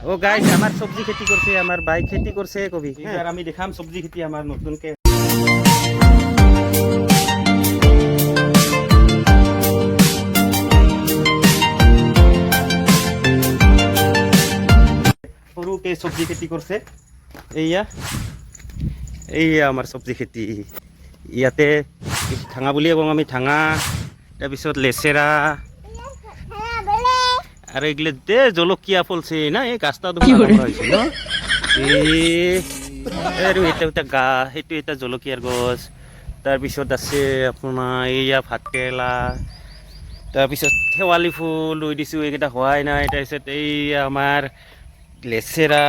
ও guys আমাৰ সবজি খেতি কৰছে আমাৰ বাইক খেতি কৰছে কবি এবাৰ আমি দেখাম সবজি খেতি আমাৰ নতুনকে সৰুকে সবজি খেতি কৰছে এইয়া এইয়া আমাৰ সবজি খেতি ইয়াতে ঠাঙা বুলিয়ে কওঁ আমি ঠাঙা তাৰপিছত লেচেৰা আৰু এইগিলা দে জলকীয়া ফলছে না এই গাছটা হৈছে ন আৰু এটা গা সেইটো এটা জলকীয়াৰ গছ তাৰপিছত আছে আপোনাৰ এইয়া ভাতকেৰেলা তাৰপিছত শেৱালি ফুল ৰুই দিছোঁ এইকেইটা হোৱাই নাই তাৰপিছত এইয়া আমাৰ লেচেৰা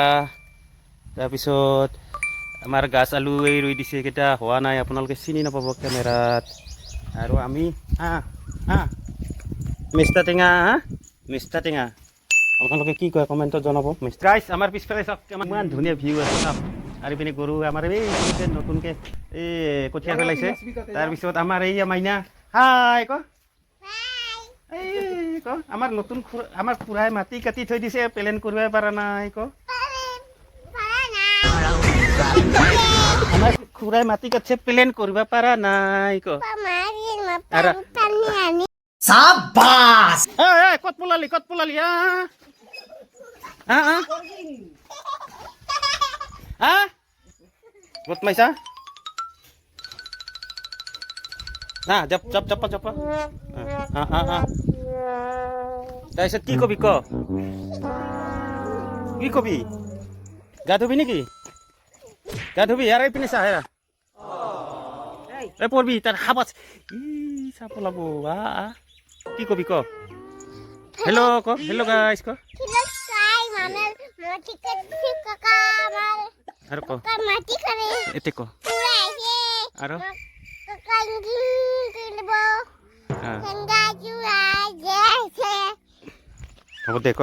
তাৰপিছত আমাৰ গাছ আলু এই ৰুই দিছে এইকেইটা হোৱা নাই আপোনালোকে চিনি নাপাব কেমেৰাত আৰু আমি মিষ্টা টেঙা মিষ্টা টেঙা আপোনালোকে কি কয় কমেণ্টত জনাব গাইছ আমাৰ পিছফালে চাওক কিমান ধুনীয়া ভিউ আছে চাওক আৰু ইপিনে গৰু আমাৰ এই নতুনকৈ এই কঠীয়া পেলাইছে তাৰপিছত আমাৰ এই মাইনা হাই ক এই ক আমাৰ নতুন আমাৰ খুৰাই মাটি কাটি থৈ দিছে প্লেন কৰিব পৰা নাই ক আমাৰ খুৰাই মাটি কাটিছে প্লেন কৰিব পৰা নাই ক সাবাস এই কত পলালি কত মাইছা না জপ তাৰপিছত কি কবি কি কবি গা ধুবি নেকি গা ধুবি আৰু এইপিনে চা হেৰা এই পঢ়বি তাৰ হাবাচ চাপ ওলাব কি কবি ক হেল্ল' গাইছ ক আৰু ক এতে ক আৰু হ'ব দে ক